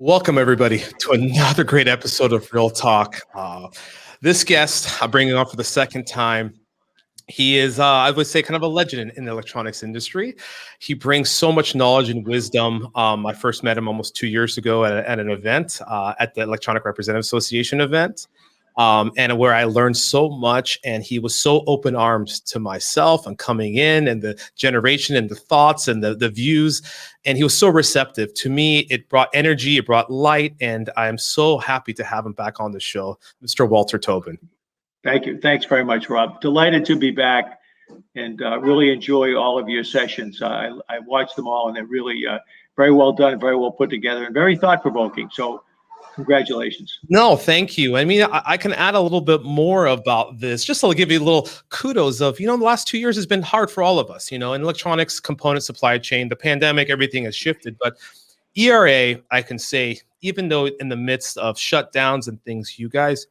Welcome, everybody, to another great episode of Real Talk. This guest I'm bringing on for the second time. He is, I would say, kind of a legend in the electronics industry. He brings so much knowledge and wisdom. I first met him almost 2 years ago at an event, at the Electronic Representative Association event, and where I learned so much. And he was so open arms to myself and coming in and the generation and the thoughts and the views. And he was so receptive to me. It brought energy, it brought light. And I am so happy to have him back on the show, Mr. Walter Tobin. Thank you. Thanks very much, Rob. Delighted to be back and really enjoy all of your sessions. I watched them all and they're really very well done, very well put together, and very thought-provoking. So congratulations. No, thank you. I mean, I can add a little bit more about this, just to give you a little kudos of, the last 2 years has been hard for all of us, in electronics, component supply chain, the pandemic, everything has shifted. But ERA, I can say, even though in the midst of shutdowns and things, you guys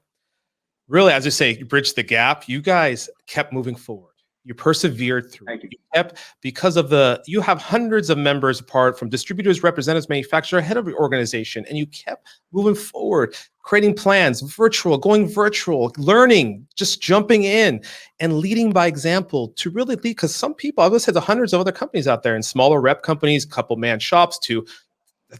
really, as I say, you bridged the gap. You guys kept moving forward. You persevered through. Thank you. You kept, because of you have hundreds of members apart from distributors, representatives, manufacturer, head of your organization, and you kept moving forward, creating plans, going virtual, learning, just jumping in and leading by example to really lead. Because some people, I always said, the hundreds of other companies out there in smaller rep companies, couple man shops to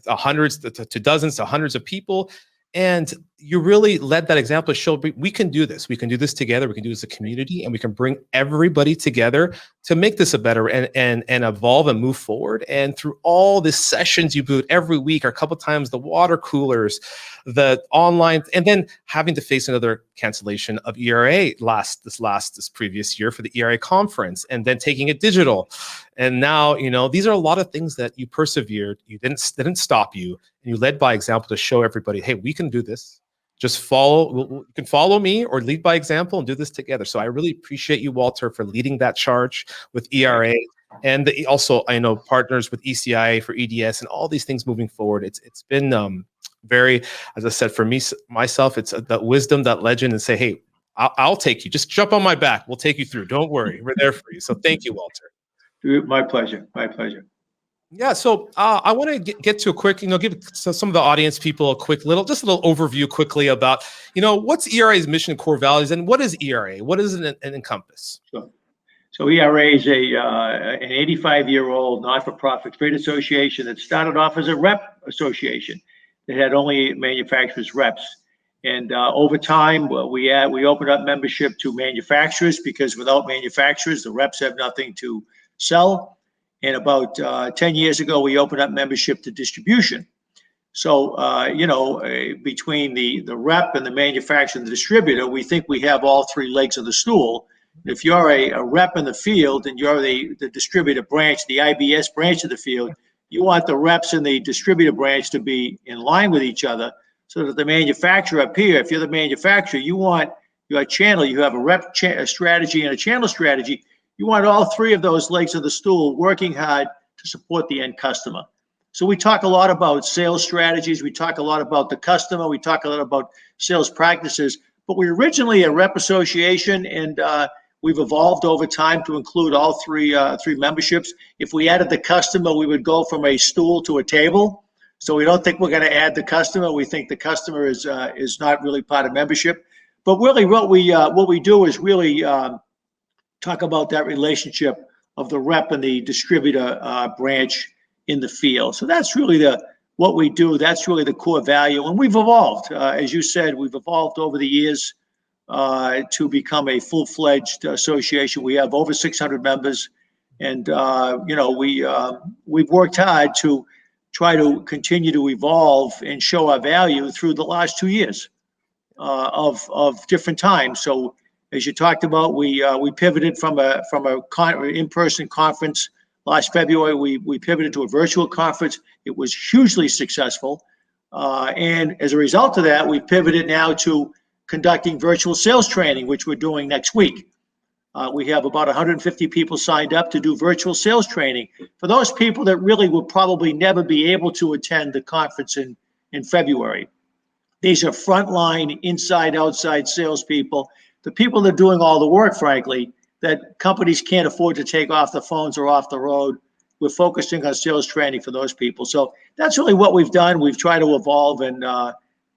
hundreds to dozens to hundreds of people. And you really led that example to show we can do this. We can do this together. We can do this as a community, and we can bring everybody together to make this a better and evolve and move forward. And through all the sessions you boot every week or a couple of times, the water coolers, the online, and then having to face another cancellation of ERA this previous year for the ERA conference, and then taking it digital. And now, these are a lot of things that you persevered. You didn't stop you. And you led by example to show everybody, hey, we can do this. Just follow. You can follow me or lead by example and do this together. So I really appreciate you, Walter, for leading that charge with ERA, and also I know partners with ECI for EDS and all these things moving forward. It's been very, as I said, for me myself, it's that wisdom, that legend, and say, hey, I'll take you. Just jump on my back. We'll take you through. Don't worry, we're there for you. So thank you, Walter. My pleasure. My pleasure. Yeah, so I want to get to a quick, give some of the audience people a little overview quickly about, what's ERA's mission and core values, and what is ERA? What does it encompass? Sure. So ERA is an 85-year-old not-for-profit trade association that started off as a rep association that had only manufacturers reps. And over time, we opened up membership to manufacturers, because without manufacturers, the reps have nothing to sell. And about 10 years ago, we opened up membership to distribution. So, between the rep and the manufacturer and the distributor, we think we have all three legs of the stool. If you're a rep in the field and you're the distributor branch, the IBS branch of the field, you want the reps in the distributor branch to be in line with each other, so that the manufacturer up here, if you're the manufacturer, you want your channel, you have a rep strategy and a channel strategy. You want all three of those legs of the stool working hard to support the end customer. So we talk a lot about sales strategies. We talk a lot about the customer. We talk a lot about sales practices. But we're originally a rep association, and we've evolved over time to include all three memberships. If we added the customer, we would go from a stool to a table. So we don't think we're going to add the customer. We think the customer is not really part of membership. But really, what we do is really talk about that relationship of the rep and the distributor branch in the field. So that's really what we do. That's really the core value. And we've evolved. As you said, we've evolved over the years to become a full-fledged association. We have over 600 members. And, we've worked hard to try to continue to evolve and show our value through the last 2 years of different times. So, as you talked about, we pivoted from a in-person conference last February. We pivoted to a virtual conference. It was hugely successful, and as a result of that, we pivoted now to conducting virtual sales training, which we're doing next week. We have about 150 people signed up to do virtual sales training for those people that really will probably never be able to attend the conference in February. These are frontline, inside, outside salespeople. The people that are doing all the work, frankly, that companies can't afford to take off the phones or off the road. we're focusing on sales training for those people. So that's really what we've done. We've tried to evolve and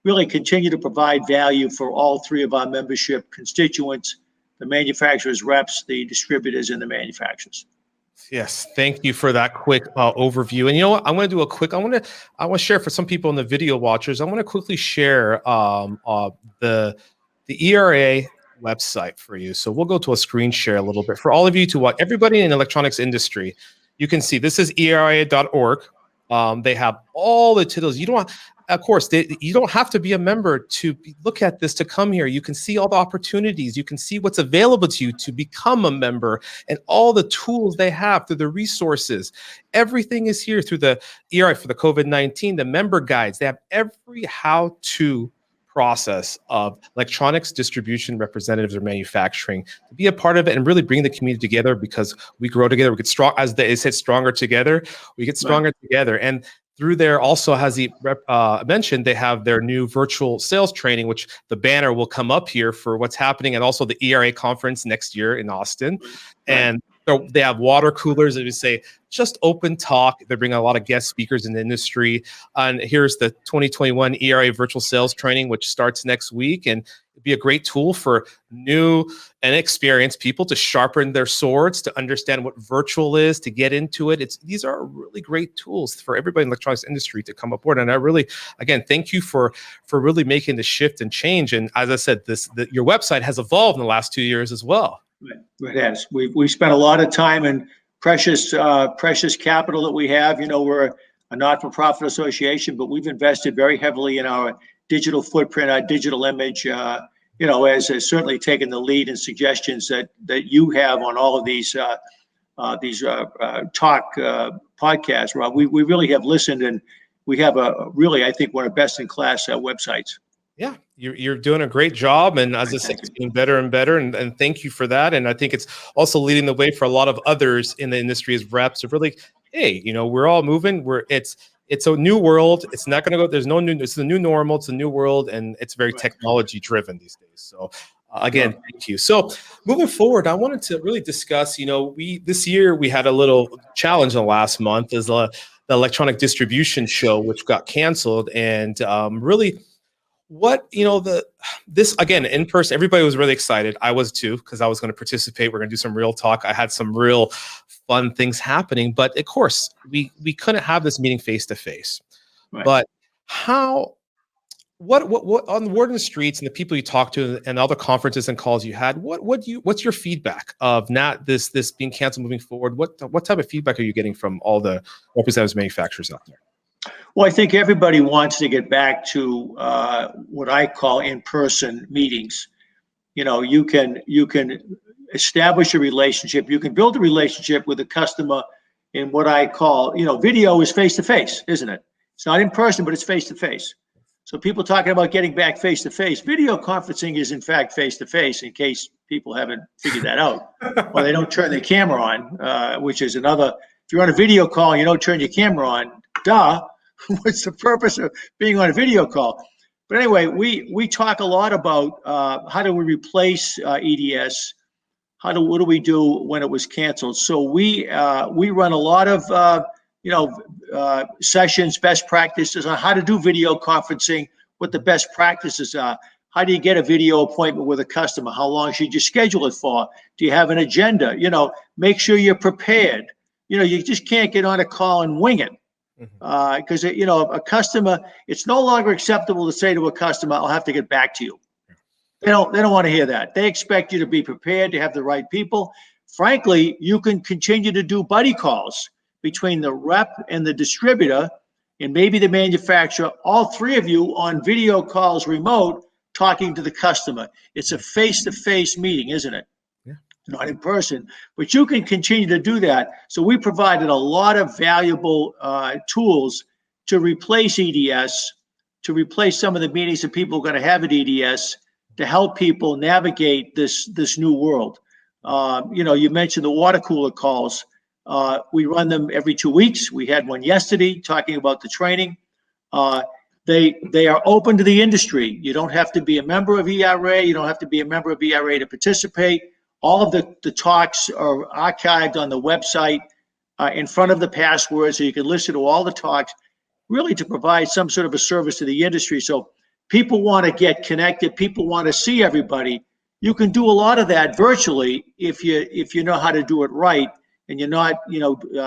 really continue to provide value for all three of our membership constituents: the manufacturers, reps, the distributors, and the manufacturers. Yes, thank you for that quick overview. And you know what? I'm going to do a quick. I want to share for some people in the video watchers. I want to quickly share the EERA website for you. So we'll go to a screen share a little bit for all of you to watch. Everybody in the electronics industry, you can see this is EERA.org. They have all the titles. You don't. Of course, you don't have to be a member to look at this, to come here. You can see all the opportunities. You can see what's available to you to become a member and all the tools they have through the resources. Everything is here through the ERA for the COVID-19, the member guides. They have every how-to process of electronics distribution representatives or manufacturing to be a part of it and really bring the community together, because we grow together. We get strong, as they said, stronger together. We get stronger together. And through there also, as he mentioned, they have their new virtual sales training, which the banner will come up here for what's happening, and also the ERA conference next year in Austin. And they have water coolers, as we say, just open talk. They bring a lot of guest speakers in the industry. And here's the 2021 ERA virtual sales training, which starts next week. And it'd be a great tool for new and experienced people to sharpen their swords, to understand what virtual is, to get into it. These are really great tools for everybody in the electronics industry to come aboard. And I really, again, thank you for really making the shift and change. And as I said, your website has evolved in the last 2 years as well. It has. We spent a lot of time and precious capital that we have. You know, we're a not-for-profit association, but we've invested very heavily in our digital footprint, our digital image. You know, as has certainly taken the lead in suggestions that you have on all of these talk podcasts, Rob. We really have listened, and we have I think, one of best-in-class websites. Yeah, you're doing a great job. And as I said, it's getting better and better. And thank you for that. And I think it's also leading the way for a lot of others in the industry as reps of really, hey, you know, we're all moving. It's a new world. It's not going to go. There's no new. It's the new normal. It's a new world, and it's very technology driven these days. So again, thank you. So moving forward, I wanted to really discuss. You know, this year we had a little challenge in the last month, is the electronic distribution show, which got canceled, and really. What, you know, this again in person, everybody was really excited. I was too, because I was going to participate. We're going to do some real talk. I had some real fun things happening, but of course we couldn't have this meeting face to face. But what on the word in the streets and the people you talk to and other conferences and calls you had, what's your feedback of not this being canceled moving forward? What type of feedback are you getting from all the representatives manufacturers out there? Well, I think everybody wants to get back to what I call in-person meetings. You know, you can establish a relationship. You can build a relationship with a customer in what I call, you know, video is face-to-face, isn't it? It's not in person, but it's face-to-face. So people talking about getting back face-to-face, video conferencing is in fact face-to-face, in case people haven't figured that out. Or they don't turn their camera on, which is another, if you're on a video call and you don't turn your camera on, duh. What's the purpose of being on a video call? But anyway, we talk a lot about how do we replace EDS? What do we do when it was canceled? So we run a lot of sessions, best practices on how to do video conferencing, what the best practices are. How do you get a video appointment with a customer? How long should you schedule it for? Do you have an agenda? You know, make sure you're prepared. You know, you just can't get on a call and wing it. Because you know, a customer, it's no longer acceptable to say to a customer, "I'll have to get back to you." They don't want to hear that. They expect you to be prepared, to have the right people. Frankly, you can continue to do buddy calls between the rep and the distributor, and maybe the manufacturer. All three of you on video calls, remote, talking to the customer. It's a face-to-face meeting, isn't it? Not in person, but you can continue to do that. So we provided a lot of valuable tools to replace EDS, to replace some of the meetings that people are going to have at EDS, to help people navigate this new world. You know, you mentioned the water cooler calls. We run them every 2 weeks. We had one yesterday talking about the training. They are open to the industry. You don't have to be a member of ERA. You don't have to be a member of ERA to participate. All of the talks are archived on the website. in front of the password so you can listen to all the talks, really to provide some sort of a service to the industry. So people want to get connected. People want to see everybody. You can do a lot of that virtually if you know how to do it right and you're not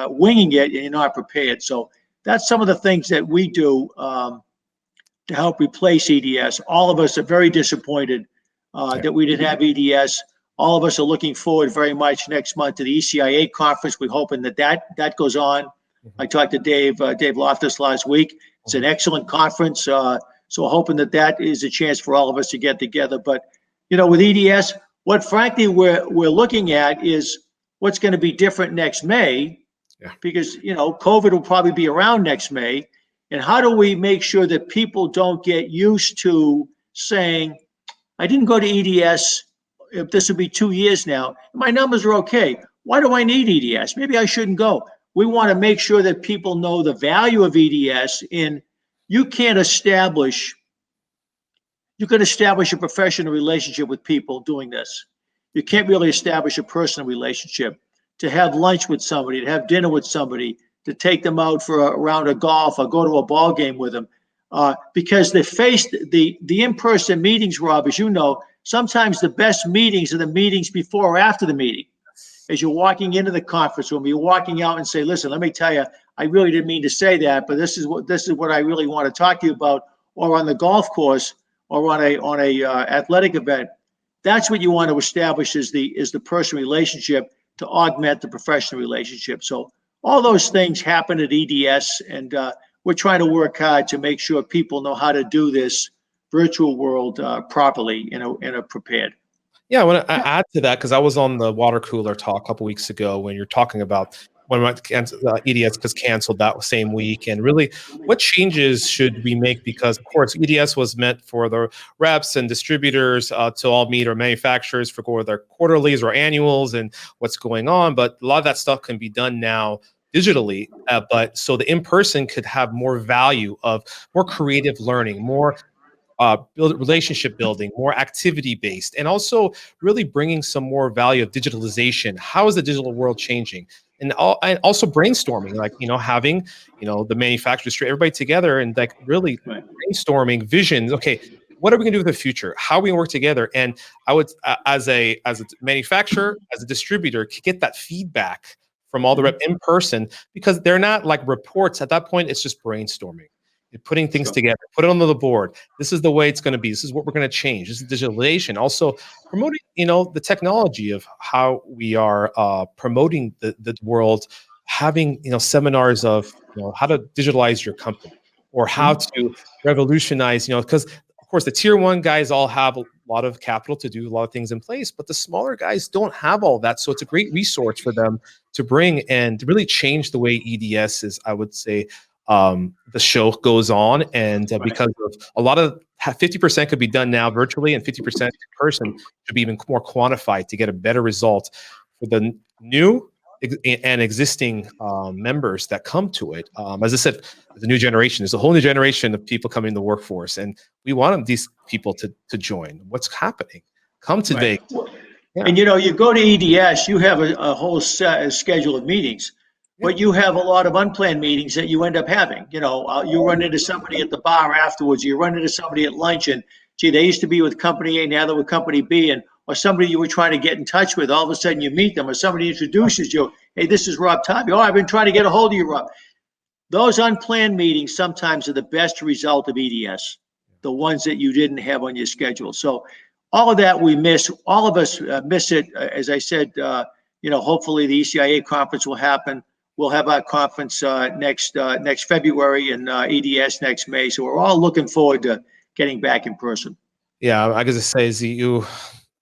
winging it and you're not prepared. So that's some of the things that we do to help replace EDS. All of us are very disappointed that we didn't have EDS. All of us are looking forward very much next month to the ECIA conference. We're hoping that goes on. I talked to Dave Loftus last week. It's an excellent conference. So hoping that is a chance for all of us to get together. But, with EDS, what frankly we're looking at is what's going to be different next May, because, COVID will probably be around next May. And how do we make sure that people don't get used to saying, I didn't go to EDS, if this will be 2 years now, my numbers are okay. Why do I need EDS? Maybe I shouldn't go. We want to make sure that people know the value of EDS in you can establish a professional relationship with people doing this. You can't really establish a personal relationship. To have lunch with somebody, to have dinner with somebody, to take them out for a round of golf or go to a ball game with them. Because the in-person meetings, Rob, as you know, sometimes the best meetings are the meetings before or after the meeting. As you're walking into the conference room, you're walking out and say, listen, let me tell you, I really didn't mean to say that, but this is what I really want to talk to you about, or on the golf course or on a athletic event. That's what you want to establish is the personal relationship to augment the professional relationship. So all those things happen at EDS, and we're trying to work hard to make sure people know how to do this virtual world properly and are prepared. Yeah, I want to add to that because I was on the water cooler talk a couple weeks ago when you're talking about when EDS was canceled that same week, and really what changes should we make? Because of course EDS was meant for the reps and distributors to all meet, or manufacturers for their quarterlies or annuals and what's going on, but a lot of that stuff can be done now digitally, but so the in-person could have more value of more creative learning, more relationship building, more activity based, and also really bringing some more value of digitalization. How is the digital world changing? And also brainstorming, like, having, the manufacturers, everybody together and like really brainstorming visions. Okay, what are we gonna do in the future? How are we gonna work together? And I would, as a manufacturer, as a distributor, get that feedback from all the rep in person, because they're not like reports. At that point, it's just brainstorming. You're putting things together, put it on the board. This is the way it's going to be. This is what we're going to change. This is digitalization. Also promoting, the technology of how we are promoting the world, having, seminars of, how to digitalize your company, or how to revolutionize, because of course the tier one guys all have a lot of capital to do a lot of things in place, but the smaller guys don't have all that. So it's a great resource for them to bring and to really change the way EDS is, I would say, the show goes on, and because of a lot of 50% could be done now virtually, and 50% in person should be even more quantified to get a better result for the new and existing members that come to it. As I said, the new generation is a whole new generation of people coming in the workforce, and we want these people to join. What's happening? Come to Vegas. Yeah. And you go to EDS, you have a whole schedule of meetings. But you have a lot of unplanned meetings that you end up having. You run into somebody at the bar afterwards. You run into somebody at lunch, and gee, they used to be with company A, now they're with company B, or somebody you were trying to get in touch with. All of a sudden, you meet them, or somebody introduces you. Hey, this is Rob Tavi. Oh, I've been trying to get a hold of you, Rob. Those unplanned meetings sometimes are the best result of EDS, the ones that you didn't have on your schedule. So all of that we miss. All of us miss it. As I said, hopefully the ECIA conference will happen. We'll have our conference next February, and EDS next May. So we're all looking forward to getting back in person. Yeah, I gotta say,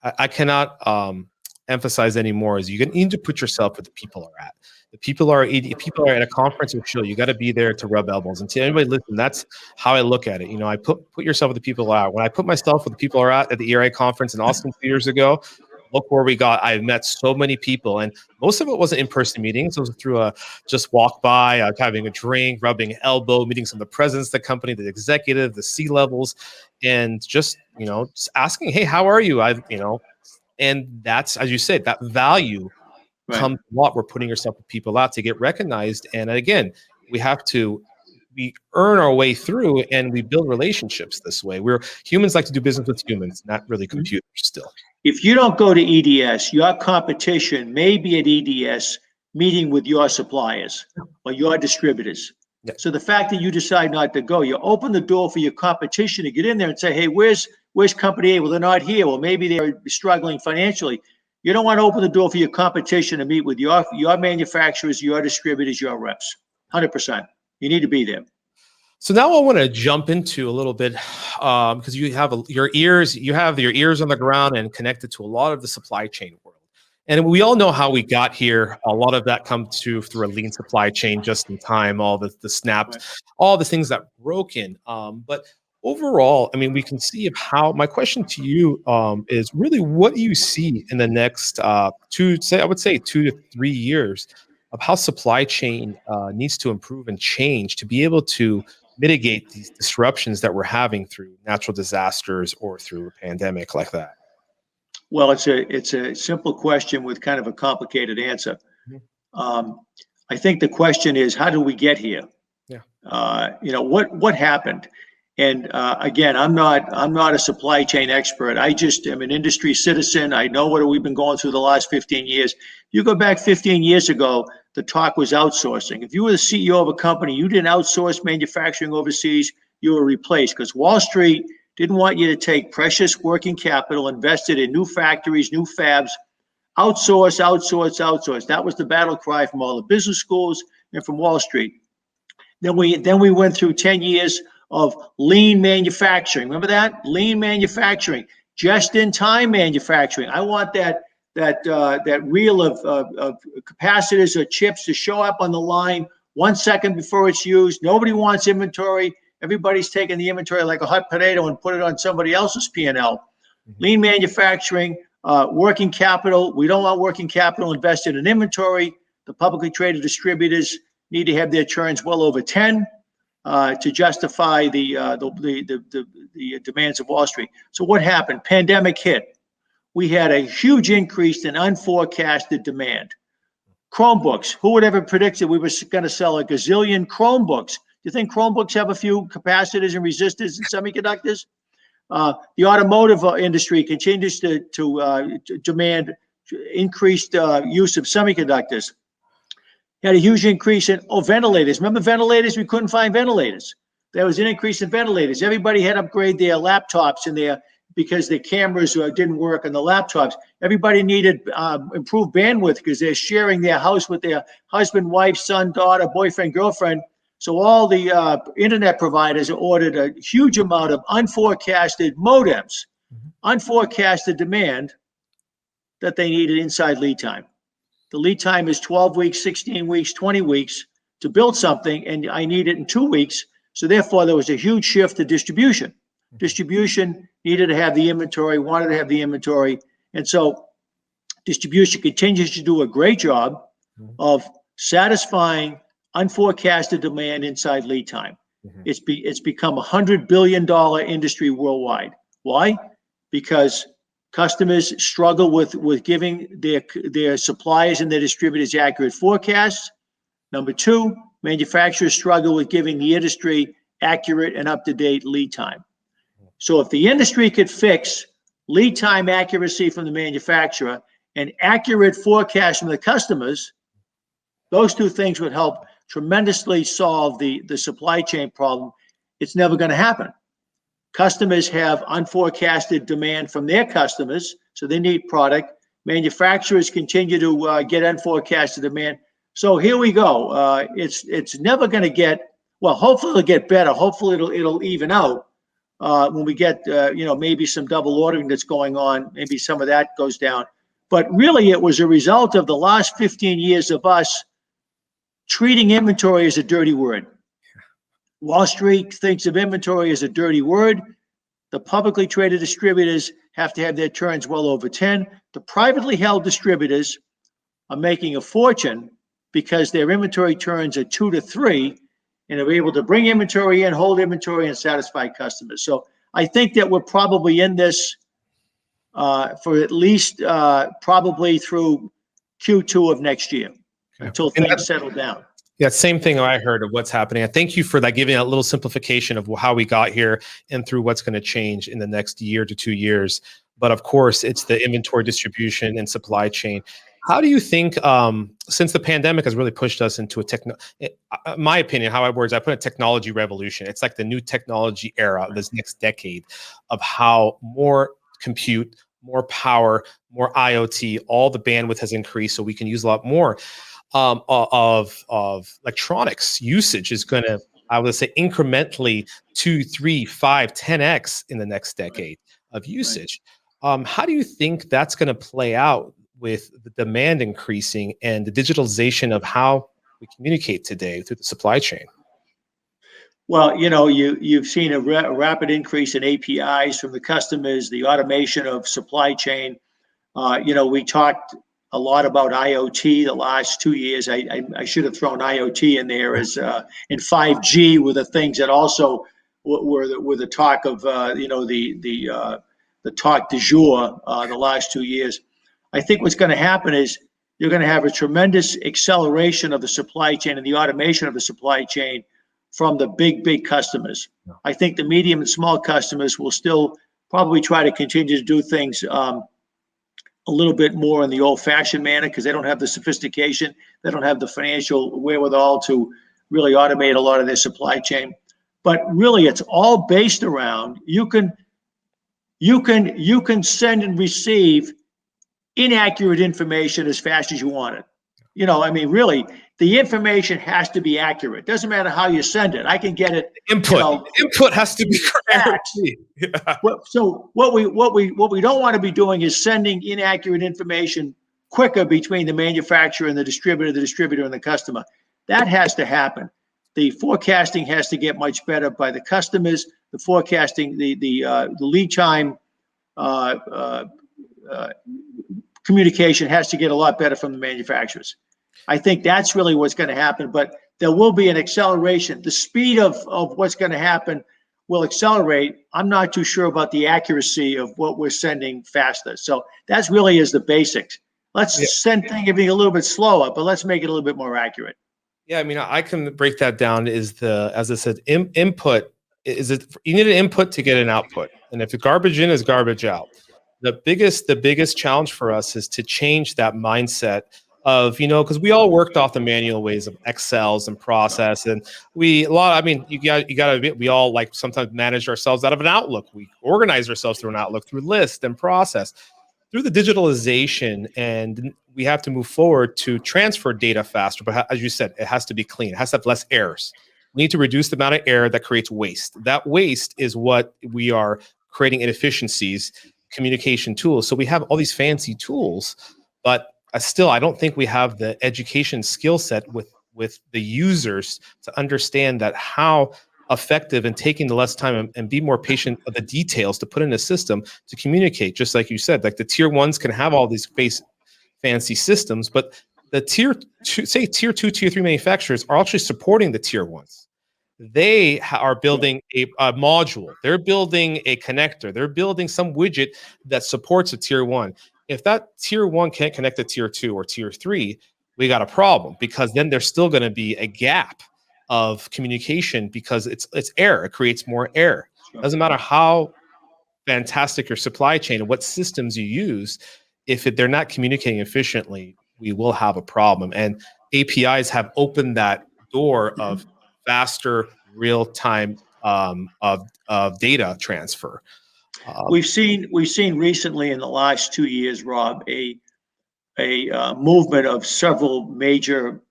I cannot emphasize anymore. Is you need to put yourself where the people are at. The people are at a conference or show. You got to be there to rub elbows. And to anybody listen, that's how I look at it. I put yourself with the people out. When I put myself with the people are at the EERA conference in Austin 2 years ago, look where we got. I've met so many people, and most of it wasn't in-person meetings. It was through just walk by, having a drink, rubbing elbow, meeting some of the presidents of the company, the executive, the C-levels, and just asking, hey, how are you? And that's, as you said, that value comes a lot. We're putting yourself with people out to get recognized. And again, we earn our way through and we build relationships this way. Humans like to do business with humans, not really computers still. If you don't go to EDS, your competition may be at EDS meeting with your suppliers or your distributors. Yeah. So the fact that you decide not to go, you open the door for your competition to get in there and say, hey, where's company A? Well, they're not here. Well, maybe they're struggling financially. You don't want to open the door for your competition to meet with your manufacturers, your distributors, your reps. 100%. You need to be there. So now I want to jump into a little bit because you have your ears on the ground and connected to a lot of the supply chain world. And we all know how we got here. A lot of that comes through a lean supply chain, just in time, all the snaps, right, all the things that broke in. But overall, I mean, we can see how, my question to you is really, what do you see in the next 2 to 3 years of how supply chain needs to improve and change to be able to mitigate these disruptions that we're having through natural disasters or through a pandemic like that? Well, it's a simple question with kind of a complicated answer. Mm-hmm. I think the question is, how do we get here? Yeah. What happened? And again, I'm not a supply chain expert. I just am an industry citizen. I know what we've been going through the last 15 years. You go back 15 years ago, the talk was outsourcing. If you were the CEO of a company, you didn't outsource manufacturing overseas, you were replaced, because Wall Street didn't want you to take precious working capital, invested in new factories, new fabs, outsource. That was the battle cry from all the business schools and from Wall Street. Then we went through 10 years of lean manufacturing. Remember that? Lean manufacturing, just-in-time manufacturing. I want that reel of capacitors or chips to show up on the line 1 second before it's used. Nobody wants inventory. Everybody's taking the inventory like a hot potato and put it on somebody else's P&L. Mm-hmm. Lean manufacturing, working capital. We don't want working capital invested in inventory. The publicly traded distributors need to have their turns well over 10 to justify the demands of Wall Street. So what happened? Pandemic hit. We had a huge increase in unforecasted demand. Chromebooks. Who would ever predicted we were going to sell a gazillion Chromebooks? Do you think Chromebooks have a few capacitors and resistors and semiconductors? The automotive industry continues to demand increased use of semiconductors. Had a huge increase in ventilators. Remember ventilators? We couldn't find ventilators. There was an increase in ventilators. Everybody had to upgrade their laptops because their cameras didn't work on the laptops. Everybody needed improved bandwidth because they're sharing their house with their husband, wife, son, daughter, boyfriend, girlfriend. So all the internet providers ordered a huge amount of unforecasted modems, unforecasted demand that they needed inside lead time. The lead time is 12 weeks, 16 weeks, 20 weeks to build something, and I need it in 2 weeks. So therefore, there was a huge shift to distribution. Distribution needed to have the inventory, wanted to have the inventory. And so distribution continues to do a great job of satisfying unforecasted demand inside lead time. Mm-hmm. It's become a $100 billion industry worldwide. Why? Because customers struggle with giving their suppliers and their distributors accurate forecasts. Number two, manufacturers struggle with giving the industry accurate and up-to-date lead time. So if the industry could fix lead time accuracy from the manufacturer and accurate forecast from the customers, those two things would help tremendously solve the supply chain problem. It's never going to happen. Customers have unforecasted demand from their customers, so they need product. Manufacturers continue to get unforecasted demand. So here we go. It's never going to get, well, hopefully it'll get better. Hopefully it'll even out when we get, maybe some double ordering that's going on. Maybe some of that goes down. But really, it was a result of the last 15 years of us treating inventory as a dirty word. Wall Street thinks of inventory as a dirty word. The publicly traded distributors have to have their turns well over 10. The privately held distributors are making a fortune because their inventory turns are 2 to 3, and they're able to bring inventory in, hold inventory, and satisfy customers. So I think that we're probably in this for at least probably through Q2 of next year Okay. until things settle down. Yeah, same thing I heard of what's happening. I thank you for that, giving a little simplification of how we got here and through what's going to change in the next year to 2 years. But of course, it's the inventory distribution and supply chain. How do you think, since the pandemic has really pushed us into my opinion, how I put a technology revolution. It's like the new technology era, this next decade of how more compute, more power, more IoT, all the bandwidth has increased so we can use a lot more of electronics usage is going to, I would say, incrementally 2, 3, 5, 10x in the next decade of usage. How do you think that's going to play out with the demand increasing and the digitalization of how we communicate today through the supply chain? Well, you've seen a rapid increase in APIs from the customers, the automation of supply chain. We talked a lot about IoT the last 2 years. I should have thrown IoT in there as and 5G were the things that also were the talk of the talk du jour the last 2 years. I think what's going to happen is you're going to have a tremendous acceleration of the supply chain and the automation of the supply chain from the big customers. I think the medium and small customers will still probably try to continue to do things a little bit more in the old-fashioned manner because they don't have the sophistication, they don't have the financial wherewithal to really automate a lot of their supply chain. But really, it's all based around you can send and receive inaccurate information as fast as you want it. Really, the information has to be accurate. Doesn't matter how you send it. I can get it. Input has to be correct. Yeah. So what we don't want to be doing is sending inaccurate information quicker between the manufacturer and the distributor and the customer. That has to happen. The forecasting has to get much better by the customers. The forecasting, the lead time communication has to get a lot better from the manufacturers. I think that's really what's going to happen, but there will be an acceleration. The speed of what's going to happen will accelerate. I'm not too sure about the accuracy of what we're sending faster. So that's really is the basics. Let's send things a little bit slower, but let's make it a little bit more accurate. Yeah, I can break that down. As I said, input you need an input to get an output, and if the garbage in is garbage out. The biggest challenge for us is to change that mindset of, because we all worked off the manual ways of Excels and process, and we all like sometimes manage ourselves out of an Outlook. We organize ourselves through an Outlook, through list and process, through the digitalization, and we have to move forward to transfer data faster. But as you said, it has to be clean. It has to have less errors. We need to reduce the amount of error that creates waste. That waste is what we are creating inefficiencies. Communication tools. So we have all these fancy tools, but I don't think we have the education skill set with the users to understand that how effective and taking the less time and be more patient of the details to put in a system to communicate. Just like you said, like the tier ones can have all these fancy systems, but the tier 2, tier 3 manufacturers are actually supporting the tier ones. They are building a module. They're building a connector. They're building some widget that supports a tier 1. If that tier 1 can't connect to tier 2 or tier 3, we got a problem, because then there's still going to be a gap of communication because it's error. It creates more error. Doesn't matter how fantastic your supply chain and what systems you use. If they're not communicating efficiently, we will have a problem. And APIs have opened that door of faster real-time of data transfer. We've seen recently in the last 2 years, Rob, a movement of several major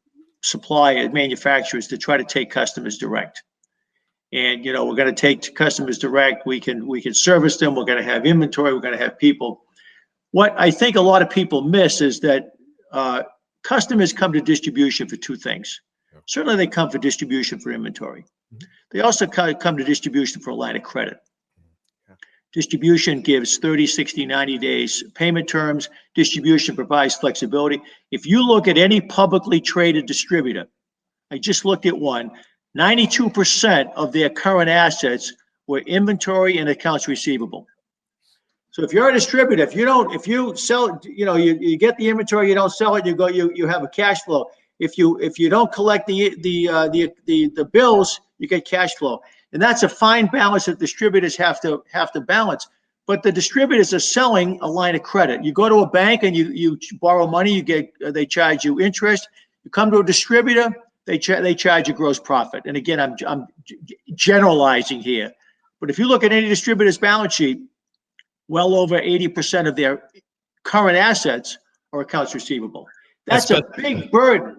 manufacturers to try to take customers direct. And we're going to take customers direct. We can service them. We're going to have inventory. We're going to have people. What I think a lot of people miss is that customers come to distribution for two things. Certainly, they come for distribution for inventory. They also come to distribution for a line of credit. Distribution gives 30, 60, 90 days payment terms. Distribution provides flexibility. If you look at any publicly traded distributor, I just looked at one, 92% of their current assets were inventory and accounts receivable. So if you're a distributor, if you sell, you get the inventory, you don't sell it, you have a cash flow. If you don't collect the bills, you get cash flow, and that's a fine balance that distributors have to balance. But the distributors are selling a line of credit. You go to a bank and you borrow money, they charge you interest. You come to a distributor, they charge you gross profit. And again, I'm generalizing here, but if you look at any distributor's balance sheet, well over 80% of their current assets are accounts receivable. That's a big burden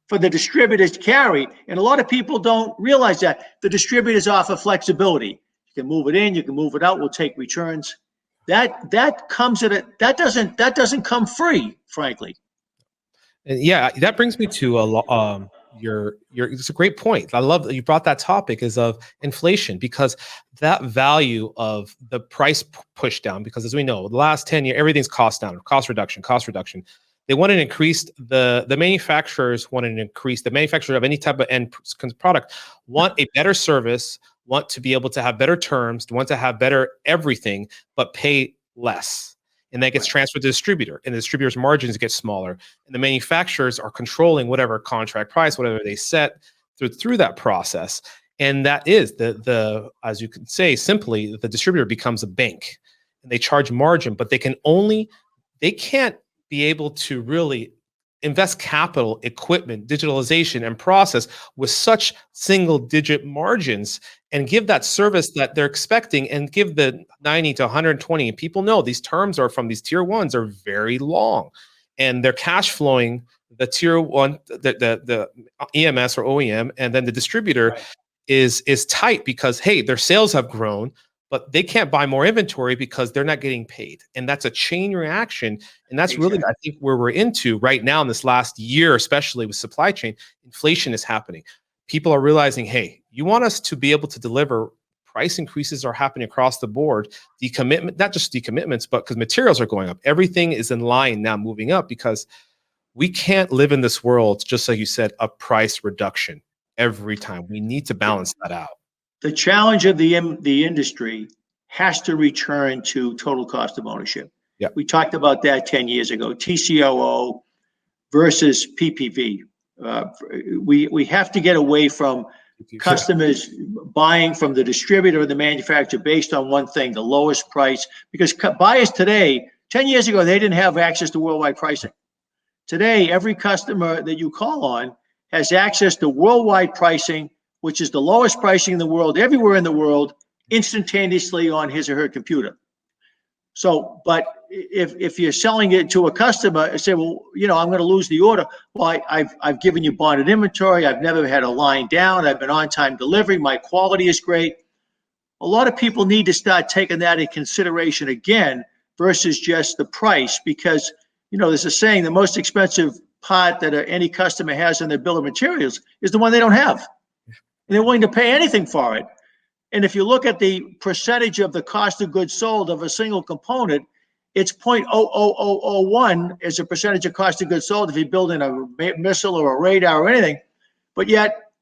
for the distributors to carry, and a lot of people don't realize that. The distributors offer flexibility. You can move it in, you can move it out. We'll take returns. That comes at it. That doesn't come free, frankly. And yeah, that brings me to it's a great point. I love that you brought that topic is of inflation, because that value of the price push down, because as we know, the last 10 years, everything's cost down, cost reduction. They want to increase the manufacturers want to increase the manufacturer of any type of end product, want a better service, want to be able to have better terms, want to have better everything, but pay less. And that gets transferred to the distributor, and the distributor's margins get smaller, and the manufacturers are controlling whatever contract price, whatever they set through that process. And that is the as you can say simply, the distributor becomes a bank, and they charge margin, but they can't be able to really invest capital, equipment, digitalization, and process with such single-digit margins and give that service that they're expecting, and give the 90 to 120. And people know these terms are from these tier ones are very long, and they're cash flowing the tier one, the EMS or OEM, and then the distributor is tight because, hey, their sales have grown, but they can't buy more inventory because they're not getting paid. And that's a chain reaction. And that's really, I think, where we're into right now in this last year, especially with supply chain, inflation is happening. People are realizing, hey, you want us to be able to deliver, price increases are happening across the board. Decommitment, not just decommitments, but because materials are going up. Everything is in line now moving up, because we can't live in this world, just like you said, a price reduction every time. We need to balance that out. The challenge of the industry has to return to total cost of ownership. Yeah. We talked about that 10 years ago, TCOO versus PPV. We have to get away from customers buying from the distributor or the manufacturer based on one thing, the lowest price, because buyers today, 10 years ago, they didn't have access to worldwide pricing. Today, every customer that you call on has access to worldwide pricing, which is the lowest pricing in the world, everywhere in the world, instantaneously on his or her computer. So, but if you're selling it to a customer and say, well, I'm going to lose the order. Well, I've given you bonded inventory. I've never had a line down. I've been on time delivery. My quality is great. A lot of people need to start taking that in consideration again versus just the price, because, there's a saying, the most expensive part that any customer has in their bill of materials is the one they don't have. And they're willing to pay anything for it. And if you look at the percentage of the cost of goods sold of a single component, it's 0.00001 as a percentage of cost of goods sold if you build in a missile or a radar or anything. But yet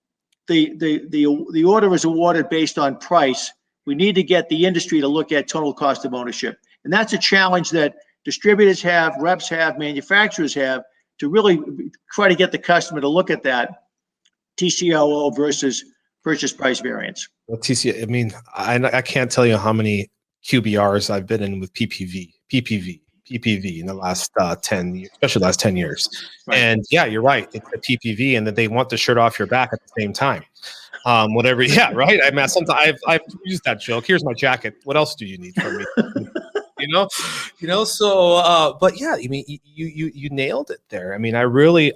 the order is awarded based on price. We need to get the industry to look at total cost of ownership. And that's a challenge that distributors have, reps have, manufacturers have, to really try to get the customer to look at that TCOO versus purchase price variance. Well, TCO, I mean, I can't tell you how many QBRs I've been in with PPV in the last 10 years, especially the last 10 years. Right. And yeah, you're right. It's a PPV, and that they want the shirt off your back at the same time. Whatever. Yeah. Right. I mean, sometimes I've used that joke. Here's my jacket. What else do you need from me? So, but yeah, I mean, you nailed it there. I mean, I really,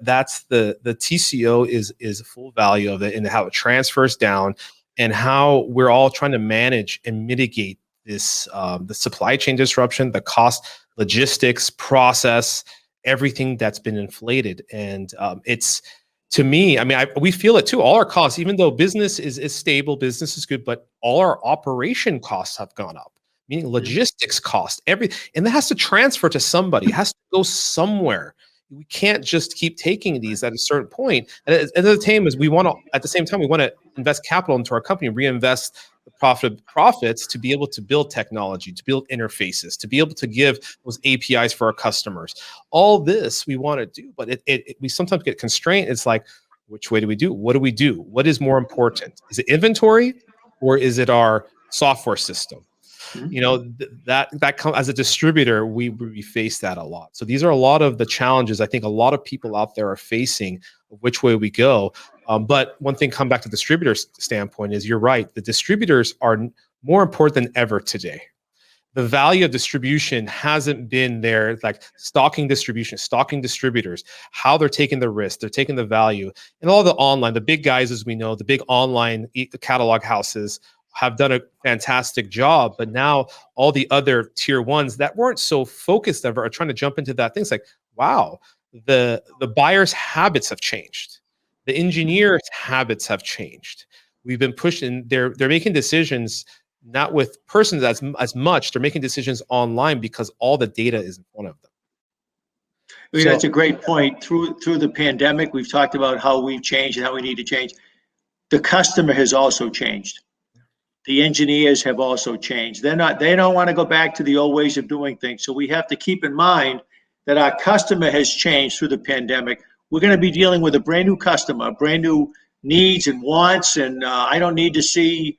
that's the TCO is full value of it, and how it transfers down, and how we're all trying to manage and mitigate this, the supply chain disruption, the cost, logistics, process, everything that's been inflated. And it's, to me, I mean, we feel it too. All our costs, even though business is stable, business is good, but all our operation costs have gone up. Meaning logistics cost, and that has to transfer to somebody. It has to go somewhere. We can't just keep taking these at a certain point. And at the same time, we want to invest capital into our company, reinvest profits to be able to build technology, to build interfaces, to be able to give those APIs for our customers. All this we want to do, but we sometimes get constrained. It's like, which way do we do? What do we do? What is more important? Is it inventory or is it our software system? You know, that comes as a distributor, we face that a lot. So these are a lot of the challenges I think a lot of people out there are facing of which way we go. But one thing, come back to the distributor's standpoint, is you're right. The distributors are more important than ever today. The value of distribution hasn't been there, like stocking distributors, how they're taking the risk, they're taking the value. And all the online, the big guys, as we know, the big online catalog houses have done a fantastic job. But now all the other tier ones that weren't so focused ever are trying to jump into that. Things like, wow, the buyer's habits have changed. The engineers' habits have changed. We've been pushing, they're making decisions not with persons as much, they're making decisions online because all the data is in front of them. I mean, that's a great point. Through the pandemic, we've talked about how we've changed and how we need to change. The customer has also changed. The engineers have also changed. They don't want to go back to the old ways of doing things. So we have to keep in mind that our customer has changed through the pandemic. We're going to be dealing with a brand new customer, brand new needs and wants. And I don't need to see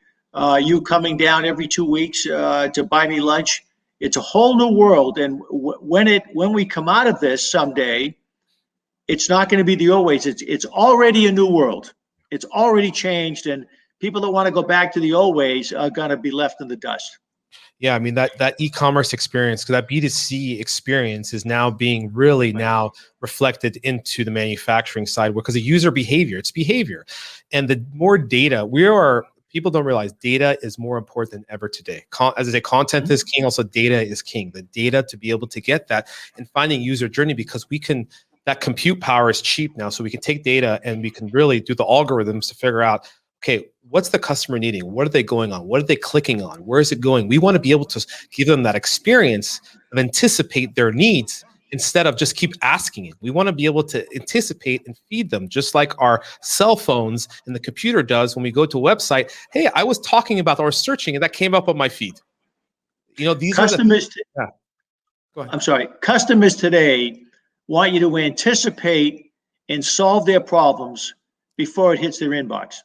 you coming down every 2 weeks to buy me lunch. It's a whole new world. And when we come out of this someday, it's not going to be the old ways. It's already a new world. It's already changed. And people that want to go back to the old ways are going to be left in the dust. Yeah, I mean, that e-commerce experience, because that B2C experience is now being really now reflected into the manufacturing side, because of user behavior. It's behavior. And the more data, people don't realize data is more important than ever today. As I say, content is king, also data is king. The data to be able to get that and finding user journey, because that compute power is cheap now. So we can take data and we can really do the algorithms to figure out, okay, what's the customer needing? What are they going on? What are they clicking on? Where is it going? We want to be able to give them that experience of anticipate their needs instead of just keep asking it. We want to be able to anticipate and feed them, just like our cell phones and the computer does when we go to a website. Hey, I was talking about or searching and that came up on my feed. You know, these customers. Yeah. Go ahead. I'm sorry. Customers today want you to anticipate and solve their problems before it hits their inbox.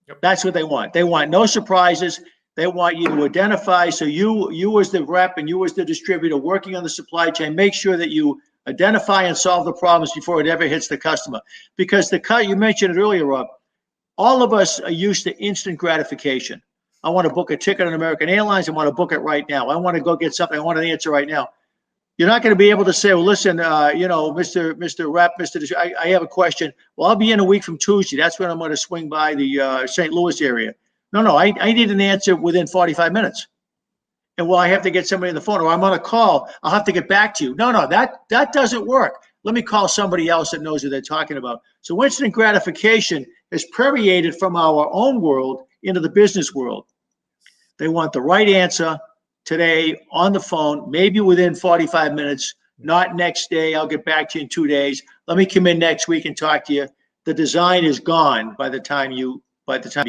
Yep. That's what they want. They want no surprises. They want you to identify. So you as the rep and you as the distributor working on the supply chain, make sure that you identify and solve the problems before it ever hits the customer. Because you mentioned it earlier, Rob, all of us are used to instant gratification. I want to book a ticket on American Airlines. I want to book it right now. I want to go get something. I want an answer right now. You're not going to be able to say, well, listen, Mr. Rep, I have a question. Well, I'll be in a week from Tuesday. That's when I'm going to swing by the St. Louis area. No, I need an answer within 45 minutes. And well, I have to get somebody on the phone, or I'm on a call. I'll have to get back to you. No, that doesn't work. Let me call somebody else that knows what they're talking about. So instant gratification has permeated from our own world into the business world. They want the right answer today on the phone, maybe within 45 minutes, not next day. I'll get back to you in 2 days. Let me come in next week and talk to you. The design is gone by the time you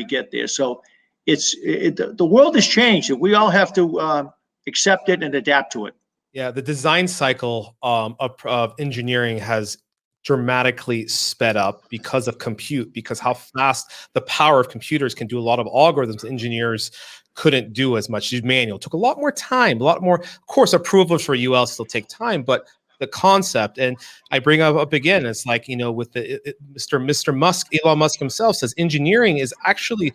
get there. So the world has changed, and we all have to accept it and adapt to it. Yeah, the design cycle of engineering has dramatically sped up because of compute, because how fast the power of computers can do a lot of algorithms engineers couldn't do as much. Manual took a lot more time, a lot more. Of course, approvals for UL still take time, but the concept, and I bring up again, it's like, with Mr. Musk, Elon Musk himself says engineering is actually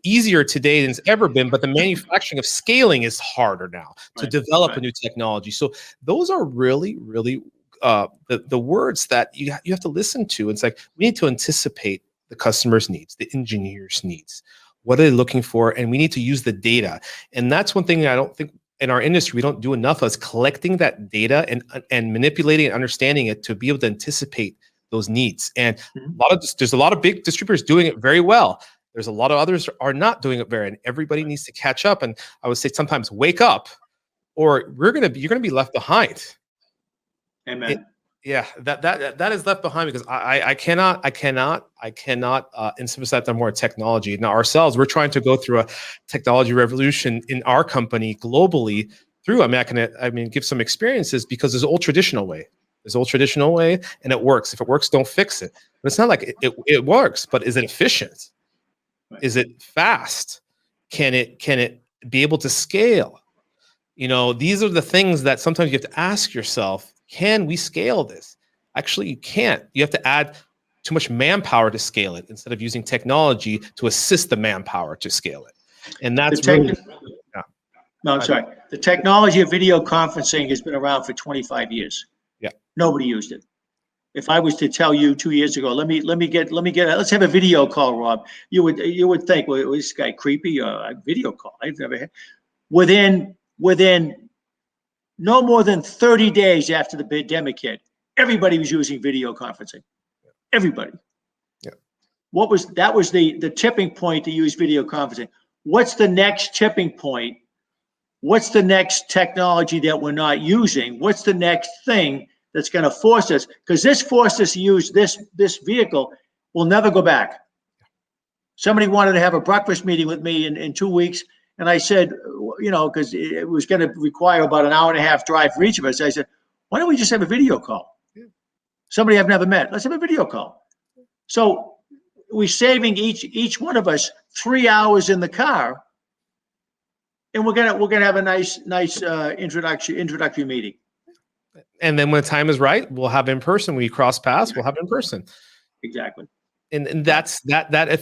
easier today than it's ever been, but the manufacturing of scaling is harder now to develop a new technology. So those are really, really the words that you have to listen to. It's like, we need to anticipate the customer's needs, the engineer's needs. What are they looking for? And we need to use the data. And that's one thing I don't think in our industry we don't do enough of, is collecting that data and manipulating and understanding it to be able to anticipate those needs. And there's a lot of big distributors doing it very well. There's a lot of others are not doing it very, and everybody needs to catch up. And I would say sometimes wake up, or you're going to be left behind. Amen. Yeah, that is left behind because I cannot emphasize that more technology. Now ourselves, we're trying to go through a technology revolution in our company globally through. I mean, give some experiences because there's an old traditional way. There's an old traditional way, and it works. If it works, don't fix it. But it's not like it works. But is it efficient? Right. Is it fast? Can it be able to scale? These are the things that sometimes you have to ask yourself, can we scale this? Actually, you can't. You have to add too much manpower to scale it instead of using technology to assist the manpower to scale it. And that's really, yeah. No, I'm sorry. The technology of video conferencing has been around for 25 years. Yeah. Nobody used it. If I was to tell you 2 years ago, let's have a video call, Rob, you would think, well, is this guy creepy? A video call? I've never had. Within no more than 30 days after the pandemic hit, everybody was using video conferencing. Everybody. Yeah. That was the tipping point to use video conferencing. What's the next tipping point? What's the next technology that we're not using? What's the next thing that's going to force us? Because this forced us to use this vehicle. We'll never go back. Somebody wanted to have a breakfast meeting with me in 2 weeks. And I said, because it was going to require about an hour and a half drive for each of us. I said, why don't we just have a video call? Yeah. Somebody I've never met. Let's have a video call. So we're saving each one of us 3 hours in the car. And we're gonna have a nice introductory meeting. And then when the time is right, we'll have in person. We cross paths, we'll have in person. Exactly. And that's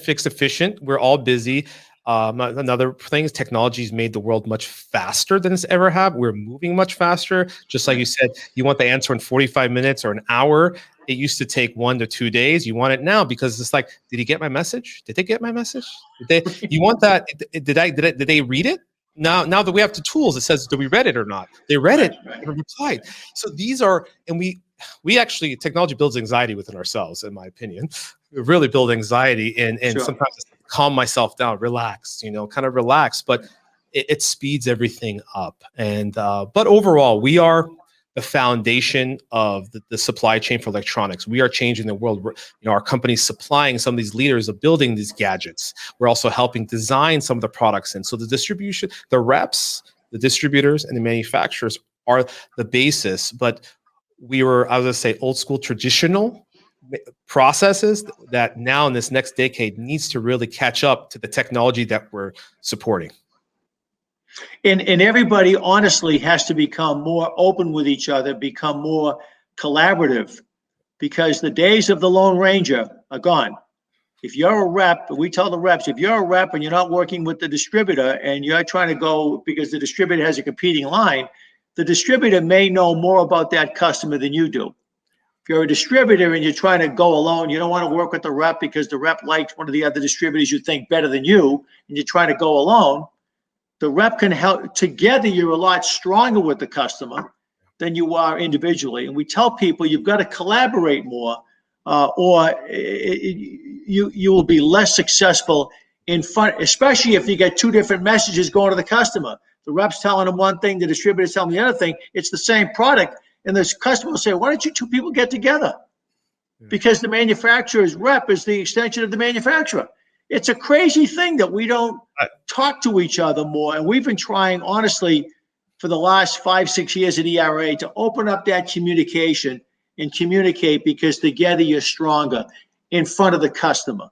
fixed efficient. We're all busy. Another thing is technology's made the world much faster than it's ever have. We're moving much faster. Just like you said, you want the answer in 45 minutes or an hour. It used to take 1 to 2 days. You want it now because it's like, did he get my message? Did they get my message? You want that? Did they read it? Now that we have the tools, it says, did we read it or not? They read it, and replied. So these are, and we actually, technology builds anxiety within ourselves, in my opinion. We really build anxiety, and sure. Sometimes calm myself down, relax, kind of relax, but it speeds everything up. And but overall, we are the foundation of the supply chain for electronics. We are changing the world. Our company's supplying some of these leaders of building these gadgets. We're also helping design some of the products. And so the distribution, the reps, the distributors, and the manufacturers are the basis. But I was going to say, old school traditional processes that now in this next decade needs to really catch up to the technology that we're supporting. And everybody honestly has to become more open with each other, become more collaborative, because the days of the Lone Ranger are gone. If you're a rep, we tell the reps, if you're a rep and you're not working with the distributor and you're trying to go because the distributor has a competing line, the distributor may know more about that customer than you do. If you're a distributor and you're trying to go alone, you don't want to work with the rep because the rep likes one of the other distributors you think better than you, and you're trying to go alone. The rep can help. Together, you're a lot stronger with the customer than you are individually. And we tell people you've got to collaborate more, or you will be less successful in front, especially if you get two different messages going to the customer. The rep's telling them one thing, the distributor's telling them the other thing. It's the same product. And this customer will say, why don't you two people get together? Because the manufacturer's rep is the extension of the manufacturer. It's a crazy thing that we don't talk to each other more. And we've been trying, honestly, for the last 5-6 years at EERA to open up that communication and communicate, because together you're stronger in front of the customer.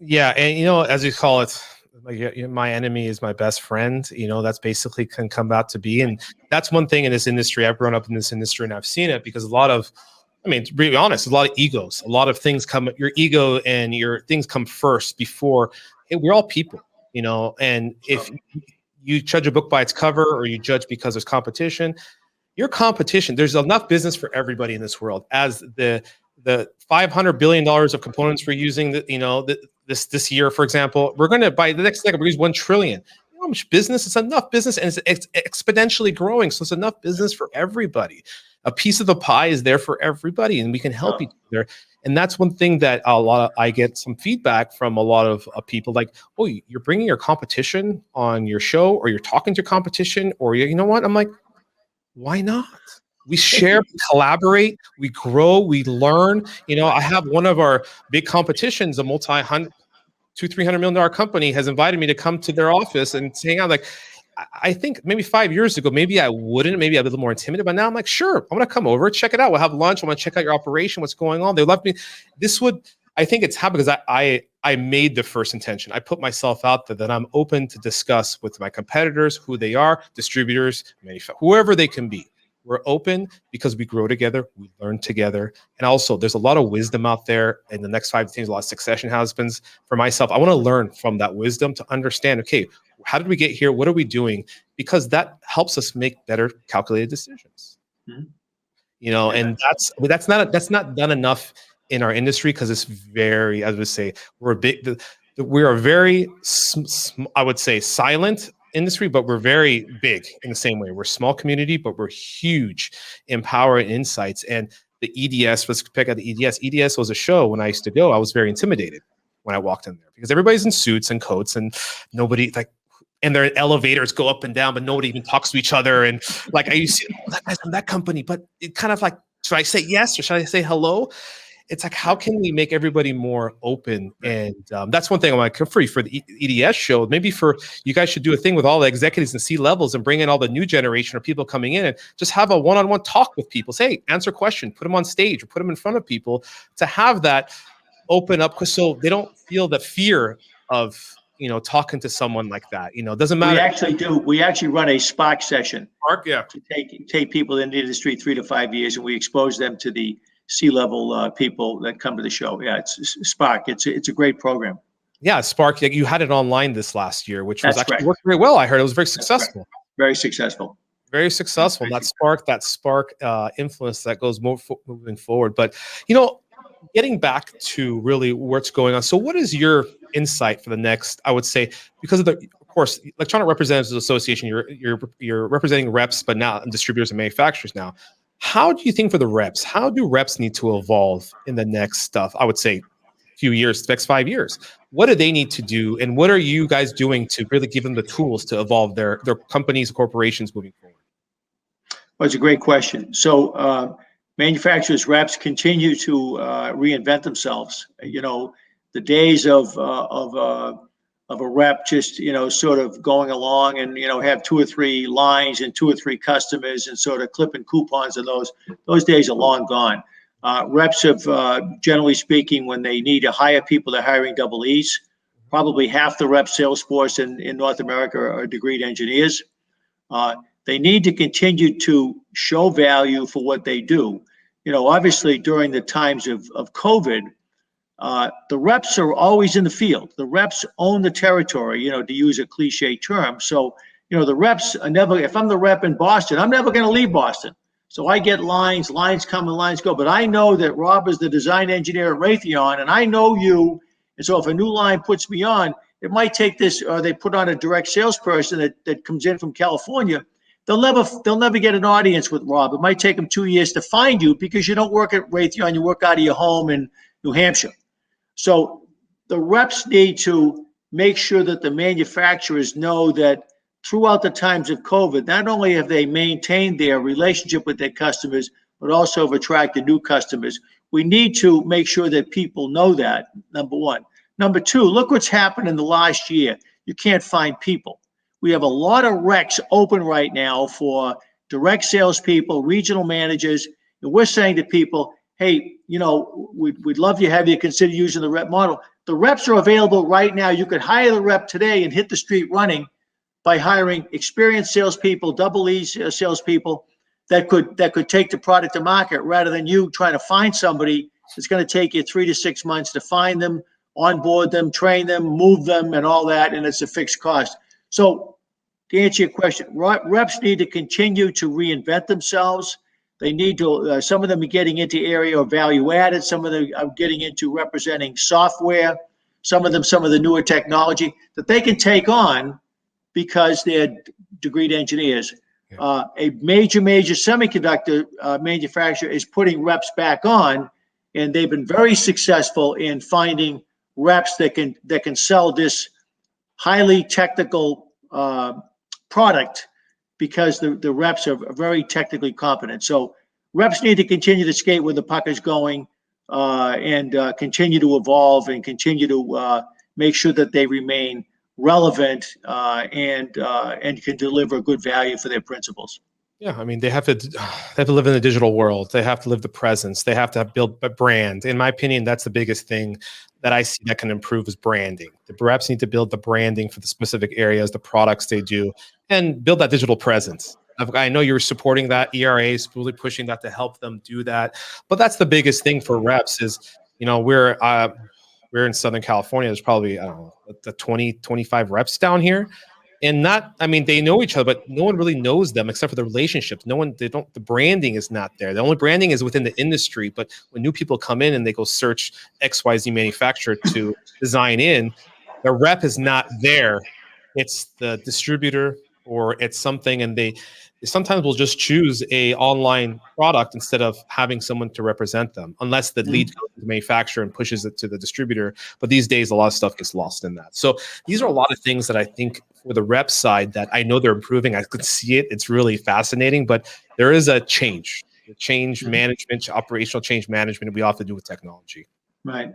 Yeah. And, as we call it, like, my enemy is my best friend. That's basically can come out to be. And that's one thing in this industry. I've grown up in this industry and I've seen it, because to be honest, a lot of egos, a lot of things come, your ego and your things come first before. Hey, we're all people, and if you judge a book by its cover, or you judge because there's competition, there's enough business for everybody in this world. As the $500 billion of components we're using, this year, for example, we're going to, by the next decade, we're use 1 trillion. You know how much business? It's enough business, and it's exponentially growing. So it's enough business for everybody. A piece of the pie is there for everybody, and we can help each other. And that's one thing that I get some feedback from a lot of people, like, oh, you're bringing your competition on your show, or you're talking to competition, or you know what? I'm like, why not? We share, we collaborate, we grow, we learn. I have one of our big competitions, a multi-hundred, $200-300 million company, has invited me to come to their office and hang out. Like, I think maybe 5 years ago, maybe I wouldn't, maybe I'd be a little more intimidated, but now I'm like, sure, I'm gonna come over, check it out. We'll have lunch. I want to check out your operation, what's going on. They love me. I think it's happened because I made the first intention. I put myself out there that I'm open to discuss with my competitors, who they are, distributors, whoever they can be. We're open because we grow together, we learn together. And also there's a lot of wisdom out there in the next 5 to 10 years, a lot of succession husbands. For myself, I want to learn from that wisdom to understand, okay, how did we get here? What are we doing? Because that helps us make better calculated decisions. Mm-hmm. And that's not done enough in our industry, because it's very, I would say, we are very, I would say, silent industry, but we're very big in the same way. We're a small community, but we're huge in power and insights. And the EDS, let's pick out the EDS. EDS was a show when I used to go. I was very intimidated when I walked in there because everybody's in suits and coats and nobody and their elevators go up and down, but nobody even talks to each other. And like, I used to, that guy's from that company, but it kind of like, should I say yes or should I say hello? It's like, how can we make everybody more open? And that's one thing I'm like, for the EDS show, maybe you guys should do a thing with all the executives and C-levels and bring in all the new generation of people coming in and just have a one-on-one talk with people. Say, answer a question, put them on stage or put them in front of people to have that open up, so they don't feel the fear of, talking to someone like that. It doesn't matter. We actually run a Spark session. Spark, yeah. To take people in the industry 3 to 5 years, and we expose them to the C-level people that come to the show. Yeah, it's Spark. It's a great program. Yeah, Spark. You had it online this last year, which was actually worked very well. I heard it was very successful. Very successful. Very successful. That Spark influence that goes moving forward. But getting back to really what's going on. So, what is your insight for the next? I would say, because of course, Electronic Representatives Association, you're representing reps, but now distributors and manufacturers now. How do you think for the reps? How do reps need to evolve in the next I would say, few years, next 5 years? What do they need to do, and what are you guys doing to really give them the tools to evolve their companies, corporations moving forward? Well, it's a great question. So, manufacturers, reps continue to reinvent themselves. The days of a rep just sort of going along and have 2 or 3 lines and 2 or 3 customers and sort of clipping coupons, and those days are long gone. Reps have generally speaking, when they need to hire people, they're hiring double E's. Probably half the rep sales force in North America are degreed engineers. They need to continue to show value for what they do. Obviously during the times of COVID, the reps are always in the field. The reps own the territory, to use a cliche term. So, the reps are never, if I'm the rep in Boston, I'm never going to leave Boston. So I get lines come and lines go. But I know that Rob is the design engineer at Raytheon, and I know you. And so if a new line puts me on, it might take this, or they put on a direct salesperson that comes in from California. They'll never get an audience with Rob. It might take them 2 years to find you because you don't work at Raytheon. You work out of your home in New Hampshire. So the reps need to make sure that the manufacturers know that throughout the times of COVID, not only have they maintained their relationship with their customers, but also have attracted new customers. We need to make sure that people know that, number one. Number two, look what's happened in the last year. You can't find people. We have a lot of recs open right now for direct salespeople, regional managers, and we're saying to people, hey, we'd love to have you consider using the rep model. The reps are available right now. You could hire the rep today and hit the street running by hiring experienced salespeople, double E salespeople that could take the product to market, rather than you trying to find somebody. It's going to take you 3 to 6 months to find them, onboard them, train them, move them, and all that, and it's a fixed cost. So to answer your question, reps need to continue to reinvent themselves. They need to, some of them are getting into area of value added. Some of them are getting into representing software. Some of the newer technology that they can take on because they're degreed engineers. Yeah. A major semiconductor manufacturer is putting reps back on, and they've been very successful in finding reps that can sell this highly technical product because the reps are very technically competent. So reps need to continue to skate where the puck is going, and continue to evolve and continue to make sure that they remain relevant, and can deliver good value for their principals. Yeah, I mean, they have to live in the digital world. They have to live the presence. They have to build a brand. In my opinion, that's the biggest thing that I see that can improve is branding. The reps need to build the branding for the specific areas, the products they do, and build that digital presence. I know you're supporting that. ERA is really pushing that to help them do that. But that's the biggest thing for reps is, we're in Southern California. There's probably, I don't know, the 20, 25 reps down here. And they know each other, but no one really knows them except for the relationships. The branding is not there. The only branding is within the industry. But when new people come in and they go search XYZ manufacturer to design in, the rep is not there. It's the distributor or it's something, and they sometimes will just choose a online product instead of having someone to represent them, unless the lead goes to the manufacturer and pushes it to the distributor. But these days, a lot of stuff gets lost in that. So these are a lot of things that I think for the rep side that I know they're improving. I could see it. It's really fascinating, but there is a change management, operational change management, we all have to do with technology. Right.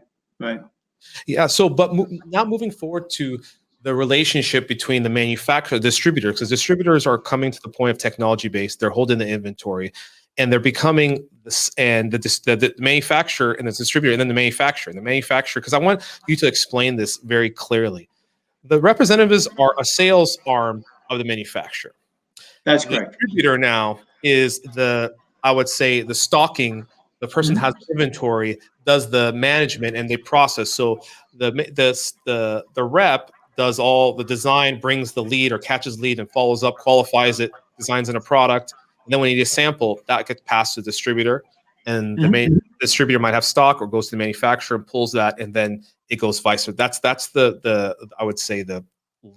Yeah. So, but now moving forward to the relationship between the manufacturer, distributor, because distributors are coming to the point of technology based. They're holding the inventory, and they're becoming this, and the manufacturer and the distributor, and then the manufacturer. Because I want you to explain this very clearly. The representatives are a sales arm of the manufacturer. That's the correct. Distributor now is I would say the stocking. The person has inventory, does the management, and they process. So the rep does all the design, brings the lead or catches lead and follows up, qualifies it, designs in a product. And then when you need a sample, that gets passed to the distributor. And the distributor might have stock or goes to the manufacturer and pulls that, and then it goes vice versa. That's the I would say the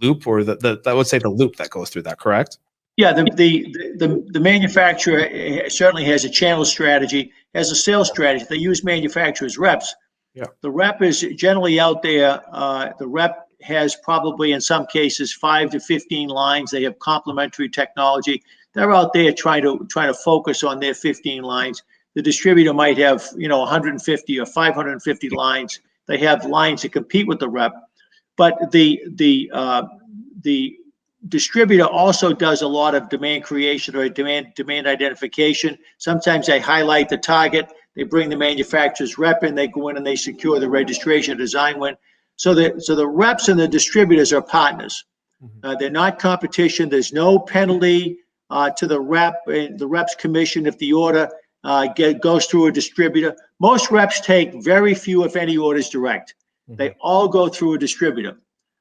loop, or the loop that goes through that, correct? Yeah, the manufacturer certainly has a channel strategy, has a sales strategy. They use manufacturers' reps. Yeah. The rep is generally out there. The rep has probably in some cases 5 to 15 lines. They have complementary technology. They're out there trying to focus on their 15 lines. The distributor might have 150 or 550 lines. They have lines to compete with the rep, but the distributor also does a lot of demand creation or demand identification. Sometimes they highlight the target. They bring the manufacturer's rep in. They go in and they secure the registration design win. So the reps and the distributors are partners. They're not competition. There's no penalty to the rep and the rep's commission if the order goes through a distributor. Most reps take very few, if any, orders direct. They all go through a distributor.